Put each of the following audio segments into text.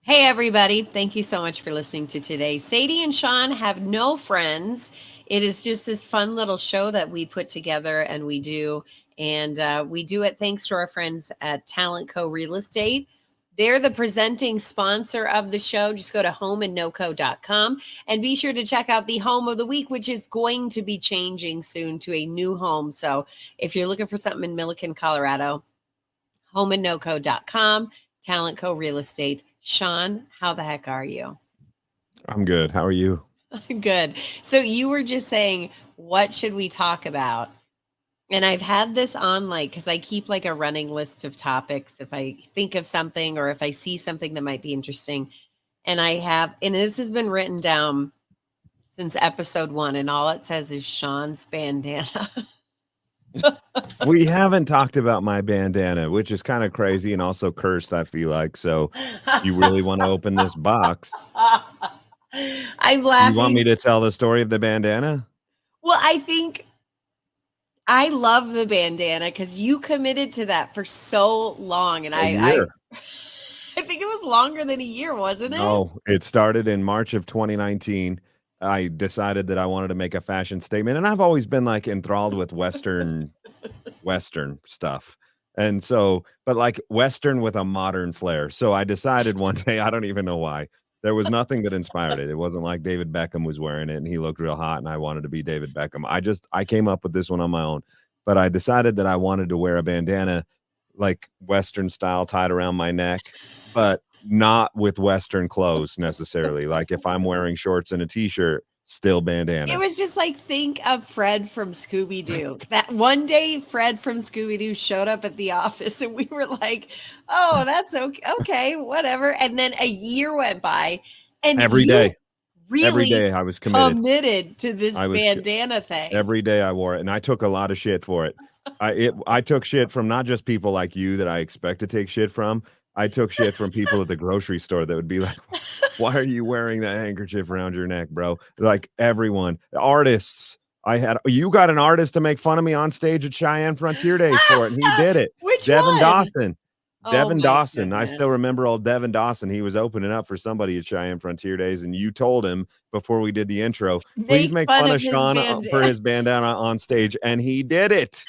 Hey, everybody. Thank you so much for listening to today. Sadie and Shawn have no friends. It is just this fun little show that we put together and we do. And we do it thanks to our friends at Talent Co Real Estate. They're the presenting sponsor of the show. Just go to homeandnoco.com and be sure to check out the home of the week, which is going to be changing soon to a new home. So if you're looking for something in Milliken, Colorado, homeandnoco.com, Talent Co Real Estate. Shawn, how the heck are you? I'm good. How are you? Good. So you were just saying, what should we talk about? And I've had this on because I keep like a running list of topics if I think of something or if I see something that might be interesting. And this has been written down since episode 1, and all it says is Shawn's bandana. We haven't talked about my bandana, which is kind of crazy and also cursed, I feel like. So, you really want to open this box? I'm You want laughing. me to tell the story of the bandana? Well, I think I love the bandana because you committed to that for so long, and A I year. I think it was longer than a year, wasn't it? No, it started in March of 2019. I decided that I wanted to make a fashion statement, and I've always been like enthralled with Western stuff. And so, but like Western with a modern flair. So I decided one day, I don't even know why. There was nothing that inspired it. It wasn't like David Beckham was wearing it and he looked real hot and I wanted to be David Beckham. I came up with this one on my own. But I decided that I wanted to wear a bandana like Western style tied around my neck, but not with Western clothes necessarily. Like if I'm wearing shorts and a t-shirt, still It bandana. was just like think of Fred from Scooby Doo. That one day, Fred from Scooby Doo showed up at the office, and we were like, "Oh, that's okay, okay, whatever." And then a year went by, and Every you day. Every really day I was committed. committed to this I was bandana thing. Every day I wore it, and I took a lot of shit for it. I took shit from not just people like you that I expect to take shit from. I took shit from people at the grocery store that would be like, "Why are you wearing that handkerchief around your neck, bro?" Like everyone, artists. You got an artist to make fun of me on stage at Cheyenne Frontier Days for it, and he did it. Which Devin one? Dawson. Oh Devin my Dawson. I still goodness. remember old Devin Dawson. He was opening up for somebody at Cheyenne Frontier Days, and you told him before we did the intro, please Make make fun fun of of his Shawn for bandana. his bandana on stage, and he did it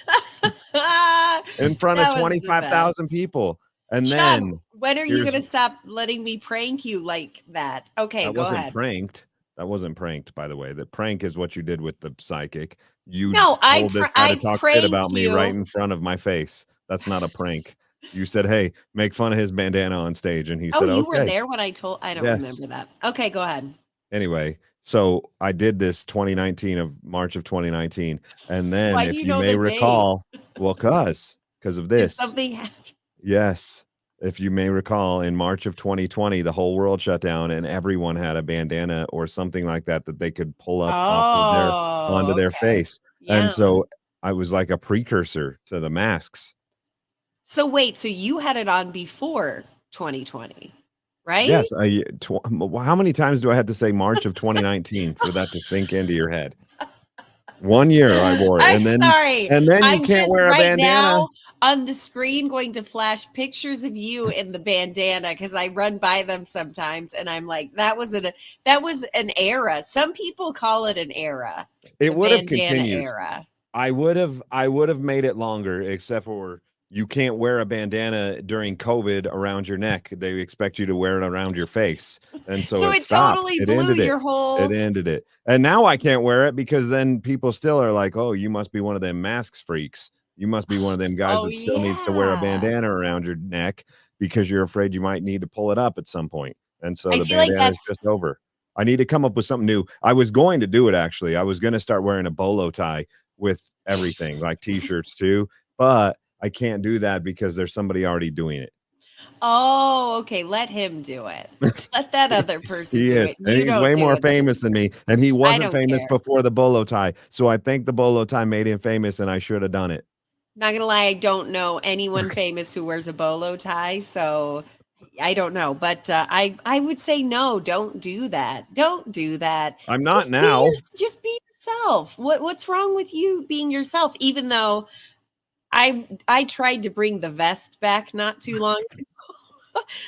That in front of was the 25,000 best. people. And Sean, then when are you here's gonna stop letting me prank you like that? Okay, that go wasn't ahead. pranked. That wasn't pranked, by the way. The prank is what you did with the psychic. You No, told this guy to I talk shit pranked about me right you. in front of my face. That's not a prank. You said, "Hey, make fun of his bandana on stage," and he Oh, said, you were "Okay." there when I don't Yes. remember that. Okay, go ahead. Anyway, so I did this 2019 of March of 2019, and then Why do if you you know may the date? recall, well, because of Did this, something happen? yes, if you may recall, in March of 2020, the whole world shut down, and everyone had a bandana or something like that that they could pull up off of their onto Oh, their okay. face, and Yeah. so I was like a precursor to the masks. So wait, so you had it on before 2020, right? Yes, how many times do I have to say March of 2019 for that to sink into your head? 1 year I wore it, I'm sorry. and then you I'm can't just wear a right bandana. now on the screen going to flash pictures of you in the bandana because I run by them sometimes and I'm like, that was an era. Some people call it an era, It the would have bandana continued. era. I would have made it longer, except for you can't wear a bandana during COVID around your neck. They expect you to wear it around your face. And so So it it stopped. totally It blew ended it. your It whole. ended it. And now I can't wear it because then people still are like, "Oh, you must be one of them masks freaks. You must be one of them guys Oh, that still needs to wear a yeah. bandana around your neck because you're afraid you might need to pull it up at some point." And so I the feel like bandana is that's. just over. I need to come up with something new. I was going to do it actually. I was going to start wearing a bolo tie with everything, like t-shirts too, but I can't do that because there's somebody already doing it. Oh, okay. Let him do it. Let that other person He do is, it. and You he's don't way do more it famous than anymore. me, and he I wasn't don't famous care. before the bolo tie, so I think the bolo tie made him famous, and I should have done it. Not gonna lie, I don't know anyone famous who wears a bolo tie, so I don't know. But I would say no. Don't do that. Don't do that. I'm not now. Just be yourself. What's wrong with you being yourself? Even though I tried to bring the vest back not too long.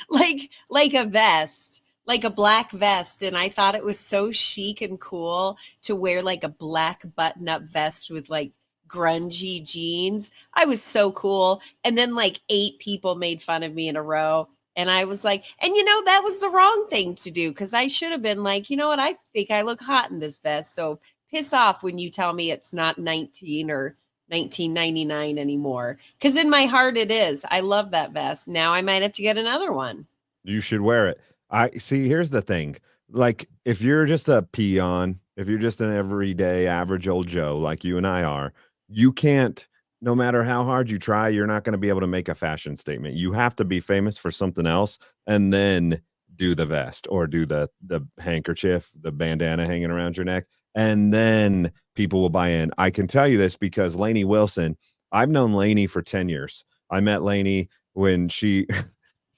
like a vest, like a black vest, and I thought it was so chic and cool to wear like a black button-up vest with like grungy jeans. I was so cool. And then like 8 people made fun of me in a row. And I was like, and that was the wrong thing to do because I should have been like, you know what? I think I look hot in this vest. So piss off when you tell me it's not 19 or 1999 anymore. Because in my heart, it is. I love that vest. Now I might have to get another one. You should wear it. I see. Here's the thing. Like, if you're just a peon, if you're just an everyday average old Joe like you and I are, you can't, no matter how hard you try, you're not going to be able to make a fashion statement. You have to be famous for something else and then do the vest or do the handkerchief, the bandana hanging around your neck, and then people will buy in. I can tell you this because Lainey Wilson, I've known Lainey for 10 years. I met Lainey when she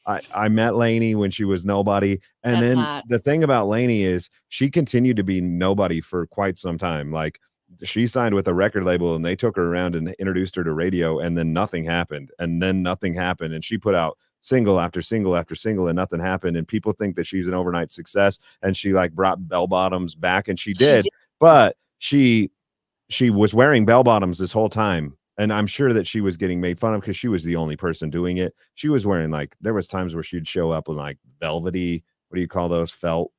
I met Lainey when she was nobody. And That's then hot. the thing about Lainey is she continued to be nobody for quite some time. Like, she signed with a record label and they took her around and introduced her to radio, and then nothing happened. And then nothing happened. And she put out single after single after single and nothing happened. And people think that she's an overnight success. And she like brought bell bottoms back, and she She did, did. but she was wearing bell bottoms this whole time. And I'm sure that she was getting made fun of because she was the only person doing it. She was wearing like, there was times where she'd show up with like velvety, what do you call those? Felt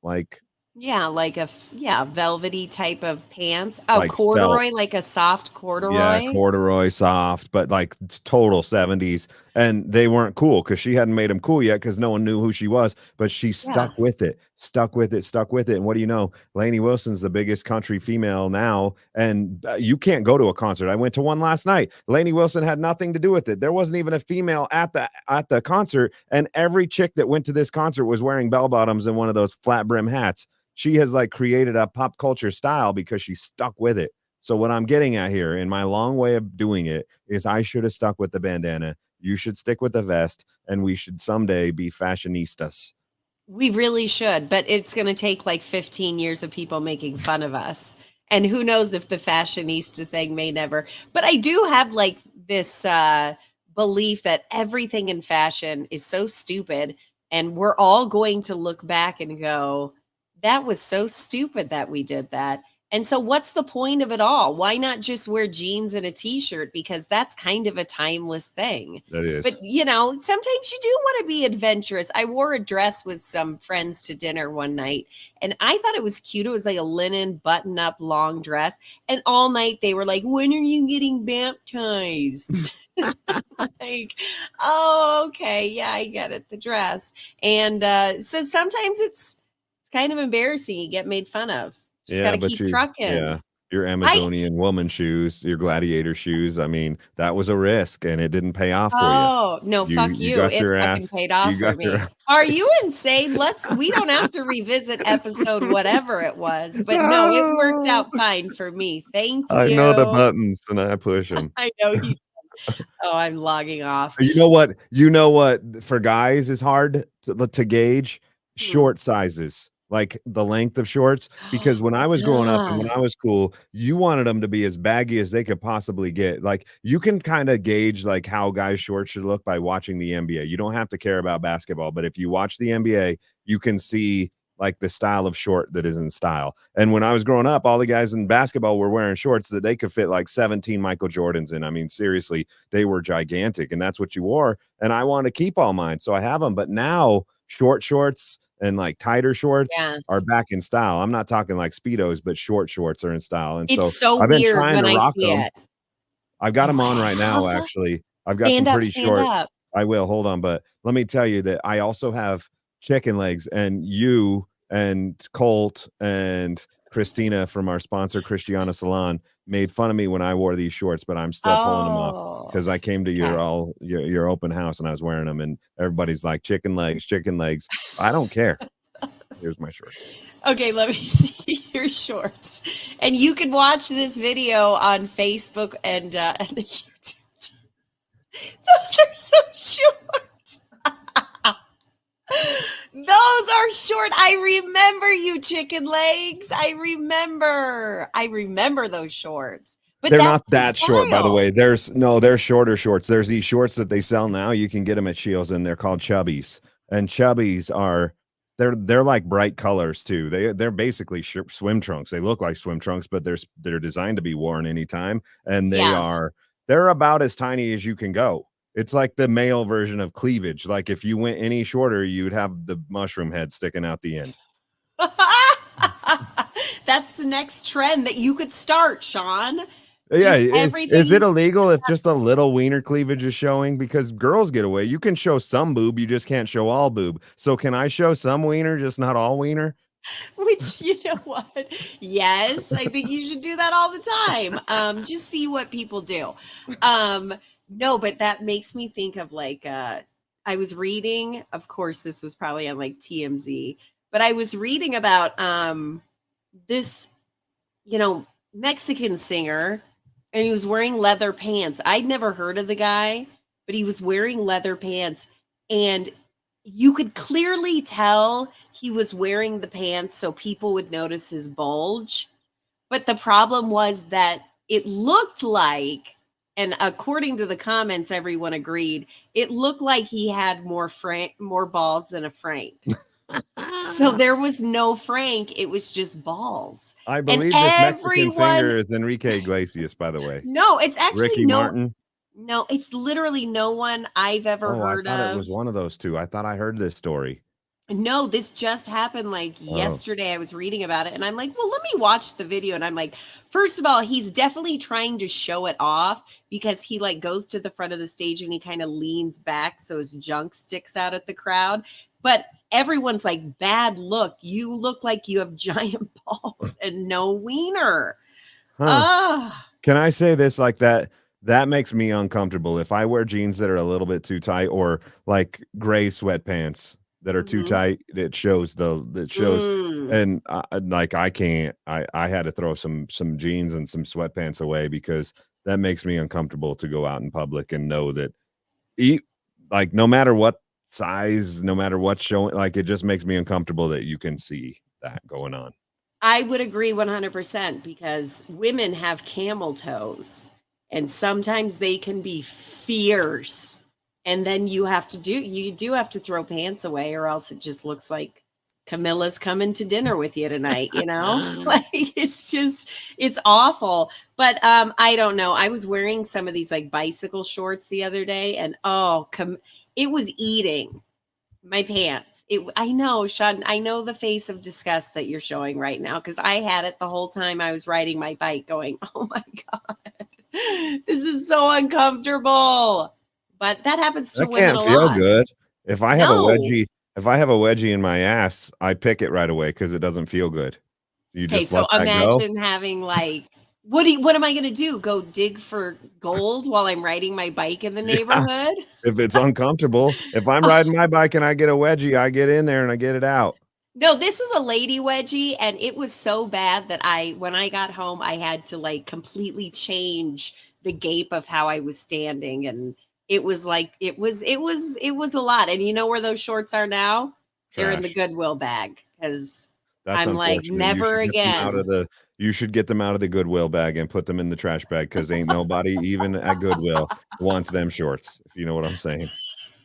Yeah, like velvety type of pants. Oh, like felt. corduroy, like a soft Yeah, corduroy. corduroy soft, but like total 70s. And they weren't cool because she hadn't made them cool yet because no one knew who she was. But she Yeah. stuck with it, stuck with it, stuck with it. And what do you know? Lainey Wilson's the biggest country female now. And you can't go to a concert. I went to one last night. Lainey Wilson had nothing to do with it. There wasn't even a female at the concert. And every chick that went to this concert was wearing bell bottoms and one of those flat brim hats. She has like created a pop culture style because she stuck with it. So what I'm getting at here in my long way of doing it is I should have stuck with the bandana. You should stick with the vest, and we should someday be fashionistas. We really should, but it's going to take like 15 years of people making fun of us. And who knows if the fashionista thing may never. But I do have like this belief that everything in fashion is so stupid. And we're all going to look back and go, that was so stupid that we did that. And so, what's the point of it all? Why not just wear jeans and a t shirt? Because that's kind of a timeless thing. That But, is. sometimes you do want to be adventurous. I wore a dress with some friends to dinner one night, and I thought it was cute. It was like a linen button up long dress. And all night they were like, when are you getting baptized? Like, oh, okay. Yeah, I get it. The dress. And so sometimes it's kind of embarrassing. You get made fun of. Just got Yeah, to but keep trucking. your I Amazonian woman shoes, your gladiator shoes. I mean, that was a risk and it didn't pay off for you. Oh, no, fuck You you. got It your fucking ass. paid off You for got your me. ass. Are you insane? We don't have to revisit episode whatever it was, but no, it worked No, out fine for me. Thank I know the you. buttons and I push them. I know he does. Oh, I'm logging off. You know what? You know what for guys is hard to gauge? Hmm. Short sizes, like the length of shorts. Because when I was growing up and when Yeah. I was cool, you wanted them to be as baggy as they could possibly get. Like you can kind of gauge like how guys' shorts should look by watching the NBA. You don't have to care about basketball, but if you watch the NBA, you can see like the style of short that is in style. And when I was growing up, all the guys in basketball were wearing shorts that they could fit like 17 Michael Jordans in. I mean, seriously, they were gigantic, and that's what you wore. And I want to keep all mine, so I have them. But now, short shorts and like tighter shorts Yeah. are back in style. I'm not talking like Speedos, but short shorts are in style. And It's so so I've been weird trying when to I rock see them. it. I've got You them on right now, have? actually. I've got some Stand up, pretty stand short. up. I will. Hold on. But let me tell you that I also have chicken legs, and you and Colt and Christina from our sponsor, Christiana Salon, made fun of me when I wore these shorts, but I'm still pulling them off Oh, because I came to okay. your open house and I was wearing them, and everybody's like, chicken legs, chicken legs. I don't care. Here's my shorts. Okay, let me see your shorts. And you can watch this video on Facebook and the YouTube. Those are so short. Those are short. I remember you, chicken legs. I remember those shorts. But They're that's not the that short, by the style. way. They're shorter shorts. There's these shorts that they sell now. You can get them at Shields, and they're called chubbies. and chubbies are they're like bright colors too. They're basically swim trunks. They look like swim trunks, but they're designed to be worn anytime, and Yeah. they're about as tiny as you can go. It's like the male version of cleavage. Like if you went any shorter, you'd have the mushroom head sticking out the end. That's the next trend that you could start, Shawn. Yeah, Just is it everything. illegal if just a little wiener cleavage is showing? Because girls get away. You can show some boob, you just can't show all boob. So can I show some wiener, just not all wiener? Which, you know what? Yes, I think you should do that all the time. Just see what people do. Um, no, but that makes me think of like I was reading, of course, this was probably on like TMZ, but I was reading about this, you know, Mexican singer, and he was wearing leather pants. I'd never heard of the guy, but he was wearing leather pants, and you could clearly tell he was wearing the pants so people would notice his bulge. But the problem was that it looked like, and according to the comments, everyone agreed, it looked like he had more balls than a Frank. So there was no Frank, it was just balls. I And believe this Mexican everyone singer is Enrique Iglesias, by the way. no, it's actually Ricky Martin. no, it's literally no one I've ever Oh, I heard thought it of. was one of those two. I thought I heard this story. No, this just happened like Oh, yesterday. I was reading about it and I'm like, well, let me watch the video. And I'm like, first of all, he's definitely trying to show it off because he like goes to the front of the stage and he kind of leans back so his junk sticks out at the crowd. But everyone's like, bad look. You look like you have giant balls and no wiener. huh. Ah, Can I say this like that? That makes me uncomfortable. If I wear jeans that are a little bit too tight or like gray sweatpants that are too mhm. tight, it shows Mm. and like I can't I had to throw some jeans and some sweatpants away because that makes me uncomfortable to go out in public and know that eat like no matter what size, no matter what's showing, like it just makes me uncomfortable that you can see that going on. I would agree 100% because women have camel toes and sometimes they can be fierce. And then you do have to throw pants away or else it just looks like Camilla's coming to dinner with you tonight, you know? Like it's awful. But I don't know. I was wearing some of these like bicycle shorts the other day and it was eating my pants. I know, Shawn, I know the face of disgust that you're showing right now because I had it the whole time I was riding my bike going, oh my God, this is so uncomfortable. But that happens to That women can't a feel lot. good. If I have a No. wedgie if I have a wedgie in my ass, I pick it right away because it doesn't feel good. You Okay, just so let that go? imagine having like, what am I going to do? Go dig for gold while I'm riding my bike in the Yeah, neighborhood? if it's uncomfortable. If I'm riding my bike and I get a wedgie, I get in there and I get it out. No, this was a lady wedgie, and it was so bad that when I got home, I had to like completely change the gape of how I was standing, and it was like it was a lot. And you know where those shorts are now? They're in the Trash. Goodwill bag because That's I'm like, unfortunate. never again. You should get them out of the Goodwill bag and put them in the trash bag because ain't nobody even at Goodwill wants them shorts, if you know what I'm saying.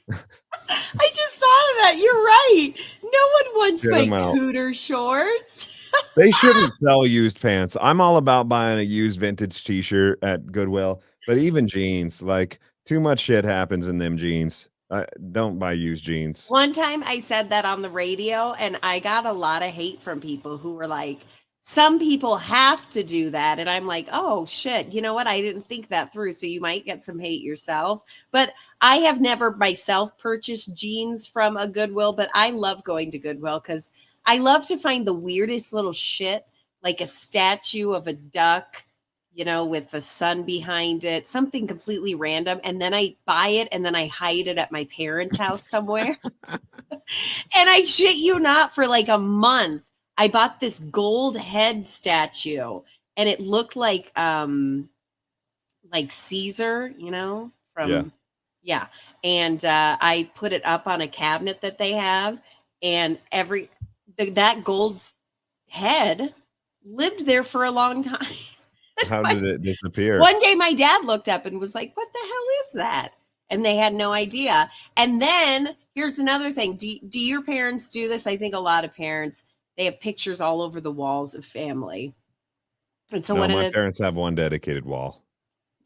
I just thought of that. You're right. No one wants Get my them out. cooter shorts. They shouldn't sell used pants. I'm all about buying a used vintage t-shirt at Goodwill, but even jeans, like too much shit happens in them jeans. Don't buy used jeans. One time I said that on the radio and I got a lot of hate from people who were like, some people have to do that. And I'm like, oh shit, you know what? I didn't think that through. So you might get some hate yourself. But I have never myself purchased jeans from a Goodwill, but I love going to Goodwill because I love to find the weirdest little shit, like a statue of a duck, you know, with the sun behind it, something completely random. And then I buy it and then I hide it at my parents' house somewhere. And I shit you not, for like a month, I bought this gold head statue and it looked like Caesar, you know, Yeah. from yeah. And I put it up on a cabinet that they have, and that head lived there for a long time. How My did it disappear? one day my dad looked up and was like, "What the hell is that?" and they had no idea. And then here's another thing. Do your parents do this? I think a lot of parents, they have pictures all over the walls of family. And so No, one of my the parents have one dedicated wall.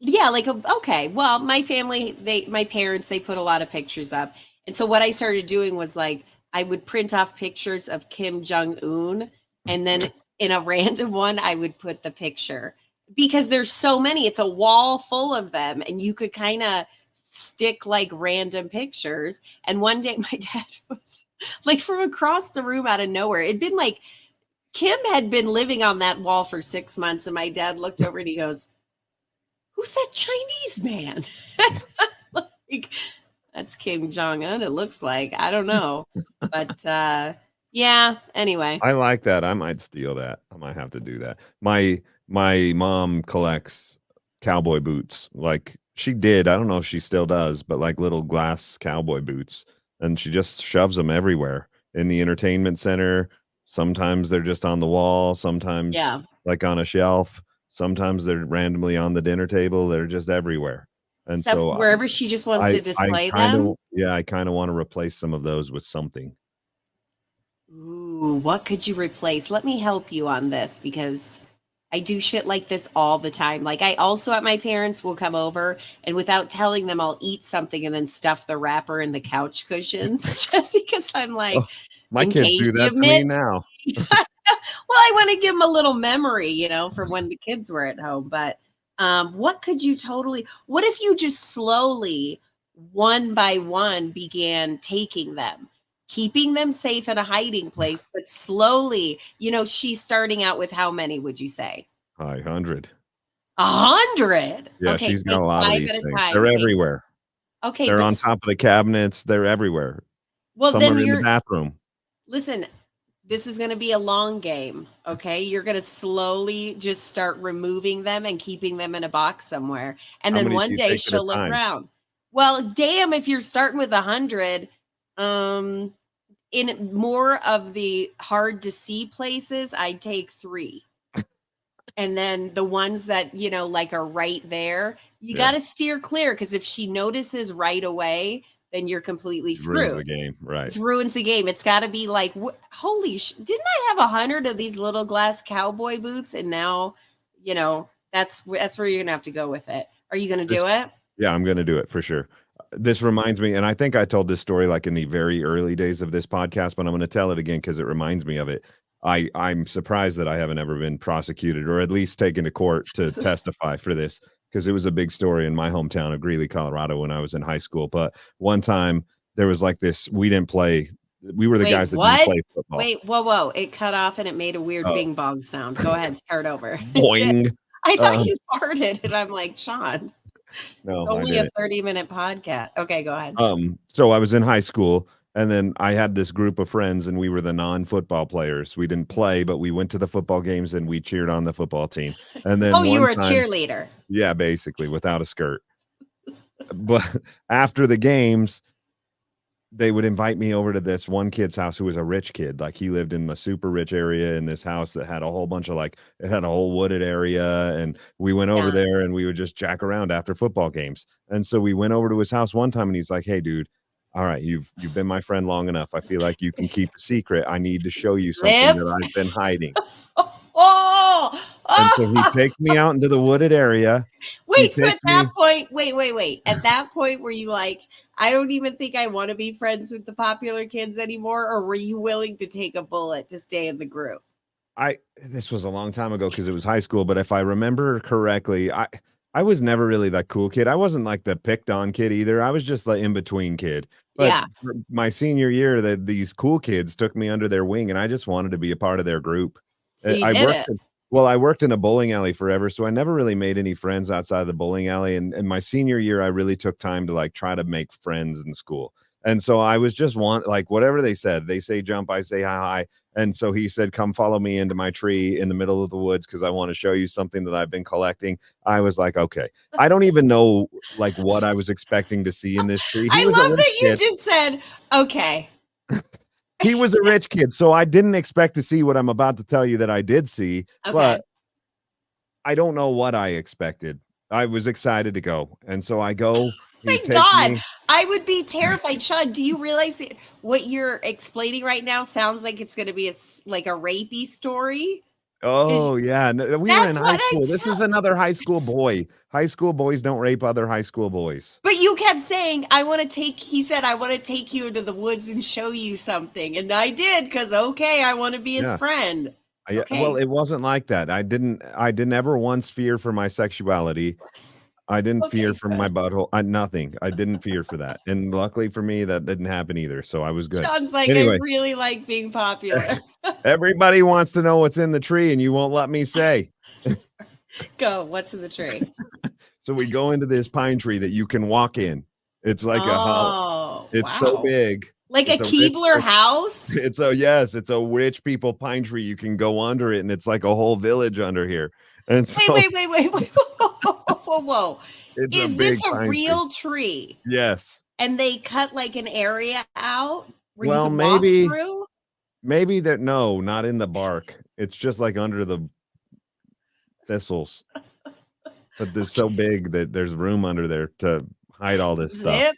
yeah, like okay, well, my family, my parents, they put a lot of pictures up. And so what I started doing was like I would print off pictures of Kim Jong Un, and then in a random one I would put the picture, because there's so many. It's a wall full of them, and you could kind of stick like random pictures. And one day my dad was like from across the room out of nowhere. It'd been like Kim had been living on that wall for 6 months, and my dad looked over and he goes, "Who's that Chinese man?" Like, that's Kim Jong Un, it looks like. I don't know. But yeah, anyway. I like that. I might steal that. I might have to do that. My mom collects cowboy boots. Like she did. I don't know if she still does, but like little glass cowboy boots. And she just shoves them everywhere in the entertainment center. Sometimes they're just on the wall, sometimes Yeah. like on a shelf, sometimes they're randomly on the dinner table. They're just everywhere. And So so wherever she just wants to I display kind of them. yeah, I kind of want to replace some of those with something. Ooh, what could you replace? Let me help you on this, because I do shit like this all the time. Like I also at my parents will come over, and without telling them I'll eat something and then stuff the wrapper in the couch cushions just because I'm like, Oh, my in kids case do you that to me miss. now. Well, I want to give them a little memory, from when the kids were at home. But what could you totally, what if you just slowly, one by one, began taking them, keeping them safe at a hiding place, but slowly, she's starting out with how many would you say? 100. 100. Yeah, Okay, she's got take a lot of five these at a things. time. They're Take, everywhere. okay, They're on top of the cabinets. They're everywhere. well, Some then are in the you're, bathroom. listen, this is going to be a long game. Okay. You're going to slowly just start removing them and keeping them in a box somewhere. And How then many do one you day take at a she'll look time? around. Well, damn, if you're starting with 100, um, in more of the hard to see places, I'd take 3. And then the ones that, like are right there, you got Yeah, to steer clear, because if she notices right away, then you're completely it ruins the screwed. game, right. It ruins the game. It's got to be like, holy didn't I have 100 of these little glass cowboy boots? And now, that's where you're gonna have to go with it. Are you gonna This do it? Yeah, I'm gonna do it for sure. This reminds me, and I think I told this story, like, in the very early days of this podcast, but I'm gonna tell it again because it reminds me of it. I'm surprised that I haven't ever been prosecuted or at least taken to court to testify for this, because it was a big story in my hometown of Greeley, Colorado, when I was in high school. But one time, there was, like, this we were the Wait, guys that didn't what? play football. Wait, whoa. It cut off and it made a weird Oh, bing bong sound. Go ahead, start over. It did. boing. I thought Uh, you farted, and I'm like, Sean, it's no, I only a didn't. 30-minute podcast. Okay, go ahead. So I was in high school, and then I had this group of friends, and we were the non-football players. We didn't play, but we went to the football games and we cheered on the football team. And Oh, then you one were a time, cheerleader. yeah, basically without a skirt. But after the games, they would invite me over to this one kid's house who was a rich kid. Like he lived in the super rich area in this house that had a whole bunch of like it had a whole wooded area. And we went over Yeah. there and we would just jack around after football games. And so we went over to his house one time and he's like, "Hey dude, all right, you've been my friend long enough. I feel like you can keep a secret. I need to show you something Slip. that I've been hiding." Oh, And so he oh. takes me out into the wooded area. He Wait, so takes at that me point, wait. At that point, were you like, I don't even think I want to be friends with the popular kids anymore? Or were you willing to take a bullet to stay in the group? I this was a long time ago because it was high school, but if I remember correctly, I was never really that cool kid. I wasn't like the picked on kid either. I was just the in between kid. But Yeah. for my senior year, these cool kids took me under their wing, and I just wanted to be a part of their group. So you I did worked it. I worked in a bowling alley forever, so I never really made any friends outside of the bowling alley. And my senior year, I really took time to like try to make friends in school. And so I was just like whatever they said. They say jump, I say hi. And so he said, "Come follow me into my tree in the middle of the woods because I want to show you something that I've been collecting." I was like, "Okay." I don't even know like what I was expecting to see in this tree. He I was a love rich that you kid. just said, okay. He was a rich kid, so I didn't expect to see what I'm about to tell you that I did see, but Okay. I don't know what I expected. I was excited to go, and so I go, He'd My take God, me. I would be terrified. Shawn, do you realize that what you're explaining right now sounds like it's going to be like a rapey story? Because Oh, yeah, no, we were in that's high what I'm school. This is telling. another high school boy. High school boys don't rape other high school boys. But you kept saying, I want to take, he said, I want to take you into the woods and show you something. And I did, because, okay, I want to be his Yeah. friend. Well, Okay. it wasn't like that. I didn't ever once fear for my sexuality. I didn't fear Okay, for my good. butthole. Nothing. I didn't fear for that. And luckily for me, that didn't happen either. So I was good. Shawn's like, I Anyway, really like being popular. everybody wants to know what's in the tree, and you won't let me say. Go. What's in the tree? So we go into this pine tree that you can walk in. It's like a hollow. Oh, It's so wow. big. Like a It's a rich Keebler house? It's a yes, it's a rich people pine tree. You can go under it, and it's like a whole village under here. And Wait, so wait, wait, wait, wait. Whoa, whoa. it's a Is this big a pine tree. real tree? Yes. And they cut like an area out where you Well, can walk maybe through? maybe that no, not in the bark. It's just like under the thistles. But they're so big that there's room under there to hide all this stuff.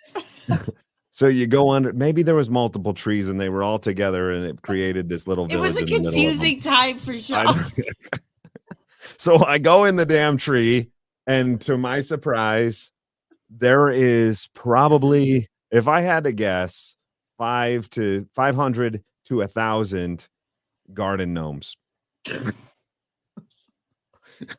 Zip. So you go under, maybe there was multiple trees and they were all together and it created this little It was village a in the middle of them. confusing time for I Shawn. So I go in the damn tree, and to my surprise, there is probably, if I had to guess, 500 to 1,000 garden gnomes.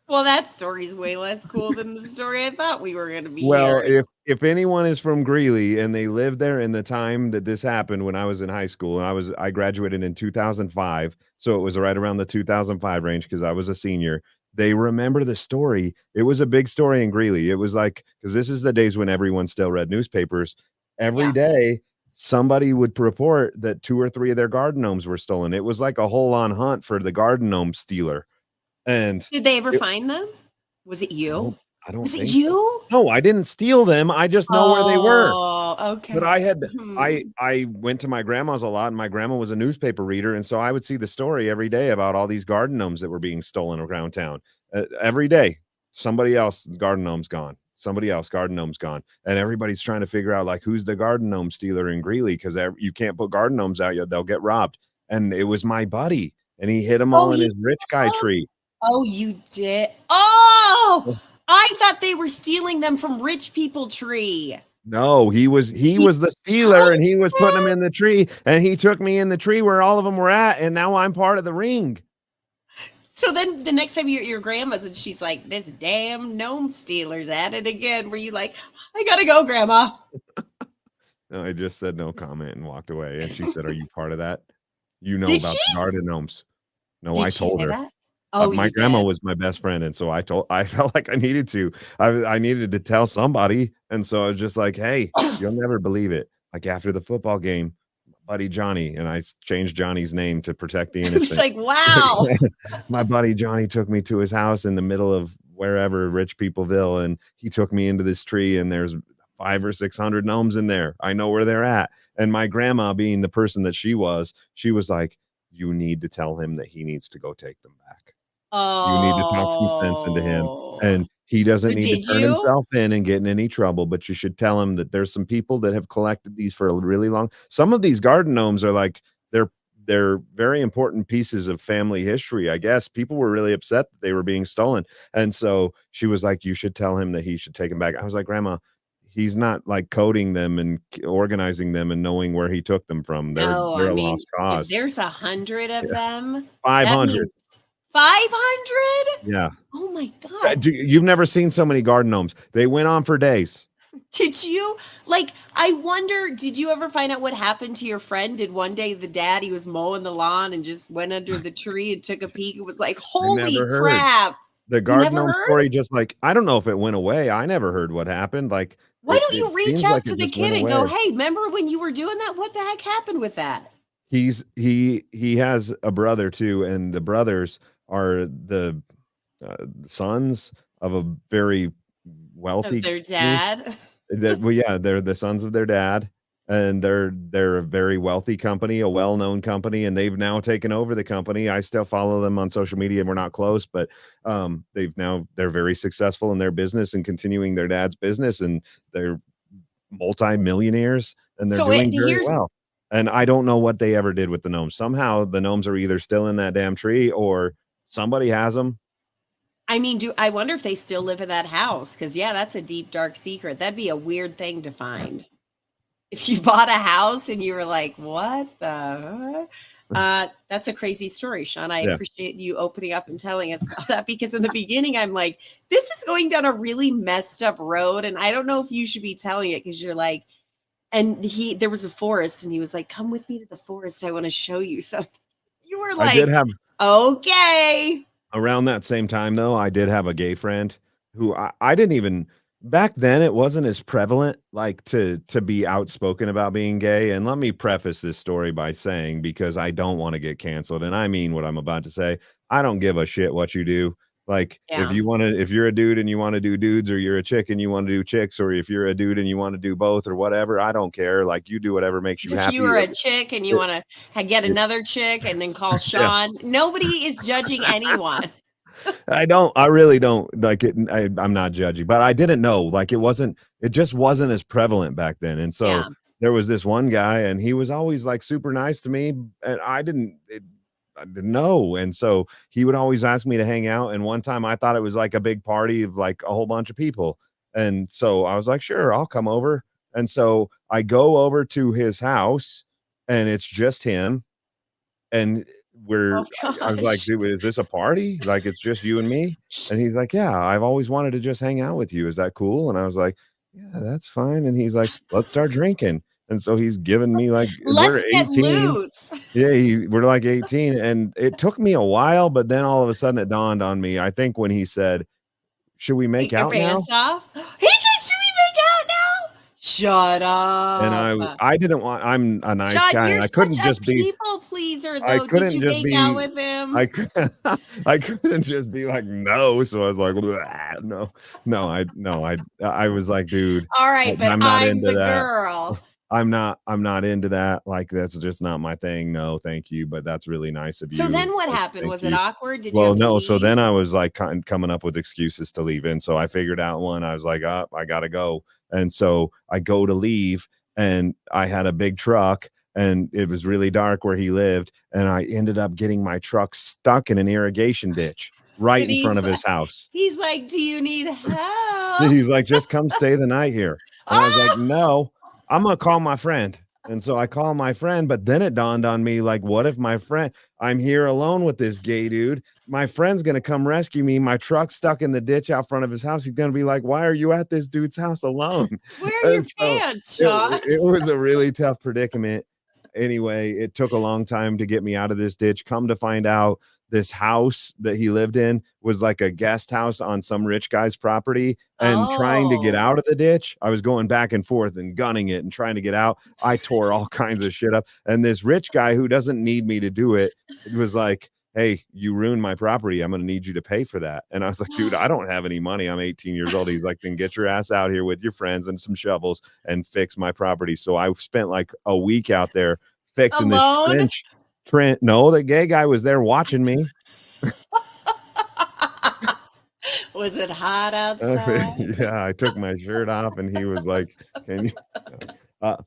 Well, that story's way less cool than the story I thought we were going to be Well, hearing. if anyone is from Greeley and they lived there in the time that this happened when I was in high school, and I graduated in 2005, so it was right around the 2005 range because I was a senior. They remember the story. It was a big story in Greeley. It was like, because this is the days when everyone still read newspapers. Every Yeah. day, somebody would report that 2 or 3 of their garden gnomes were stolen. It was like a whole on hunt for the garden gnome stealer. And Did they ever it, find them? Was it I you? don't I don't Was it think so. you? No, I didn't steal them. I just know where they were. Oh, But okay. I went to my grandma's a lot, and my grandma was a newspaper reader, and so I would see the story every day about all these garden gnomes that were being stolen around town. Every day, somebody else, garden gnome's gone. Somebody else, garden gnome's gone, and everybody's trying to figure out like who's the garden gnome stealer in Greeley because you can't put garden gnomes out yet; they'll get robbed. And it was my buddy, and he hid them Oh, all in you his rich guy tree. Oh, you did. Oh, I thought they were stealing them from rich people tree. No, he You was the stealer, and he was putting them in the tree, and he took me in the tree where all of them were at, and now I'm part of the ring. So then the next time you're at your grandma's and she's like, this damn gnome stealer's at it again. Were you like, I gotta go, grandma? No, I just said no comment and walked away, and she said, "Are you part of that? You know Did she? about the garden gnomes." No, I Did she told say her. that? Oh, My you grandma did. was my best friend, and so I felt like I needed to. I needed to tell somebody, and so I was just like, "Hey, you'll never believe it." Like, after the football game, my buddy Johnny, and I changed Johnny's name to protect the It was innocent. like, wow. My buddy Johnny took me to his house in the middle of wherever, Rich Peopleville, and he took me into this tree, and there's 5 or 600 gnomes in there. I know where they're at. And my grandma, being the person that she was like, "You need to tell him that he needs to go take them back. You need to talk some sense into him, Oh. and he doesn't need to Did turn you? himself in and get in any trouble, but you should tell him that there's some people that have collected these for a really long." Some of these garden gnomes are like, they're they're very important pieces of family history, I guess. People were really upset that they were being stolen, and so she was like, "You should tell him that he should take them back." I was like, "Grandma, he's not, like, coding them and organizing them and knowing where he took them from. No, They're I a mean, lost if cause." there's 100 of Yeah. them, that 500. means 500? Yeah. Oh my God. You've never seen so many garden gnomes. They went on for days. Did you like, I wonder, did you ever find out what happened to your friend? Did one day the dad, he was mowing the lawn and just went under the tree and took a peek and was like, I holy never heard. crap. The You garden never gnome heard? story just, like, I don't know if it went away. I never heard what happened, like, Why don't it you reach seems like out to it the just went kid and go, away. hey, remember when you were doing that? What the heck happened with that? He has a brother too, and the brothers are the, sons of a very Of wealthy their company. dad? Well, yeah, they're the sons of their dad, and they're a very wealthy company, a well-known company, and they've now taken over the company. I still follow them on social media, and we're not close, but they're very successful in their business and continuing their dad's business, and they're multi-millionaires, and they're So doing very here's well. And I don't know what they ever did with the gnomes. Somehow the gnomes are either still in that damn tree or somebody has them. I mean, do I wonder if they still live in that house? Because yeah, that's a deep, dark secret. That'd be a weird thing to find. If you bought a house and you were like, "What the?" That's a crazy story, Shawn. I Yeah. appreciate you opening up and telling us about that because in the beginning, I'm like, "This is going down a really messed up road," and I don't know if you should be telling it because you're like, and there was a forest, and he was like, "Come with me to the forest. I want to show you something." You were I did like, have "Okay." Around that same time, though, I did have a gay friend who I didn't even back then, it wasn't as prevalent, like, to be outspoken about being gay, and let me preface this story by saying, because I don't wanna get canceled, and I mean what I'm about to say, I don't give a shit what you do. Like, Yeah. if you're a dude and you wanna do dudes, or you're a chick and you wanna do chicks, or if you're a dude and you wanna do both or whatever, I don't care, like, you do whatever makes you If you happy. were a chick and you It wanna get it another chick and then call yeah. Shawn, nobody is judging anyone. I really don't like it. I'm not judgy, but I didn't know. Like it just wasn't as prevalent back then. And so Yeah. there was this one guy, and he was always like super nice to me, and I didn't know. And so he would always ask me to hang out. And one time I thought it was like a big party of like a whole bunch of people. And so I was like, sure, I'll come over. And so I go over to his house, and it's just him, and Oh I was like, gosh. "Dude, is this a party? Like, it's just you and me?" And he's like, "Yeah, I've always wanted to just hang out with you. Is that cool?" And I was like, "Yeah, that's fine." And he's like, "Let's start drinking." And so he's giving me like we're Let's get 18. loose. Yeah, we're like 18, and it took me a while, but then all of a sudden it dawned on me. I think when he said, "Should we make Take your out now?" pants off. He said, "Should we make out now?" Shut And up. I didn't want I'm a nice Shawn, guy, and you're such a people pleaser, I though. Did couldn't you just make out be with him? I cou I couldn't just be like, "No," so I was like, "Bleh, no, no, I was like, "Dude, All right, but I'm not I'm into the that. girl. I'm not into that, like, that's just not my thing, no, thank you, but that's really nice of So you, then what like, happened? thank Was it you." awkward? Did you Well, have to no, so leave? then I was, like, coming up with excuses to leave, and so I figured out one, I was like, I gotta go," and so I go to leave, and I had a big truck, and it was really dark where he lived, and I ended up getting my truck stuck in an irrigation ditch right And in front of his house. he's like, "Do you need help?" He's like, "Just come stay the night here." And I was like, Oh! "No, I'm gonna call my friend." And so I call my friend, but then it dawned on me, like, what if I'm here alone with this gay dude. My friend's gonna come rescue me. My truck's stuck in the ditch out front of his house. He's gonna be like, "Why are you at this dude's house alone?" Where are your And so pants, Shawn? it was a really tough predicament. Anyway, it took a long time to get me out of this ditch. Come to find out, this house that he lived in was like a guest house on some rich guy's property, and trying to get Oh. out of the ditch, I was going back and forth and gunning it and trying to get out. I tore all kinds of shit up, and this rich guy who doesn't need me to do it, was like, "Hey, you ruined my property. I'm gonna need you to pay for that." And I was like, "Dude, I don't have any money. I'm 18 years old." He's like, "Then get your ass out here with your friends and some shovels and fix my property." So I spent like a week out there fixing this Alone? trench. No, the gay guy was there watching me. Was it hot outside? Yeah, I took my shirt off, and he was like, "Can you?" Uh,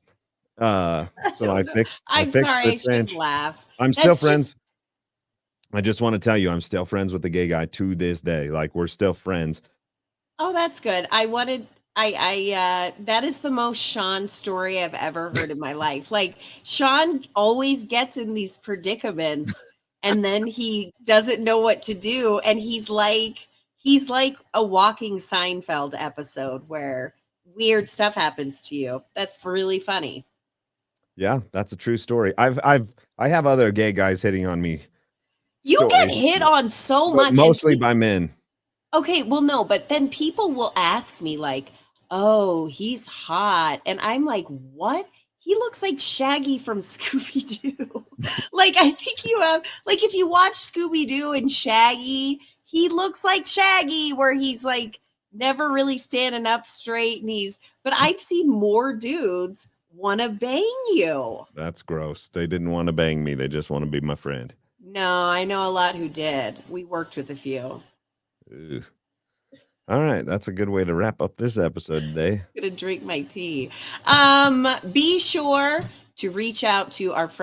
I so don't know. I I'm fixed sorry, the I shouldn't trench. laugh. I'm still That's just friends. I just want to tell you, I'm still friends with the gay guy to this day. Like, we're still friends. oh, that's good. That is the most Shawn story I've ever heard in my life. Like, Shawn always gets in these predicaments, and then he doesn't know what to do, and he's like a walking Seinfeld episode where weird stuff happens to you. That's really funny. Yeah, that's a true story. I have other gay guys hitting on me You get stories, hit on so but much, and mostly by men. okay, well, no, but then people will ask me like, "Oh, he's hot." And I'm like, "What? He looks like Shaggy from Scooby-Doo." Like, I think you have like, if you watch Scooby-Doo and Shaggy, he looks like Shaggy where he's, like, never really standing up straight, and but I've seen more dudes wanna bang you. That's gross. They didn't want to bang me. They just want to be my friend. No, I know a lot who did. We worked with a few. Ugh. All right, that's a good way to wrap up this episode today. I'm gonna drink my tea. Be sure to reach out to our friends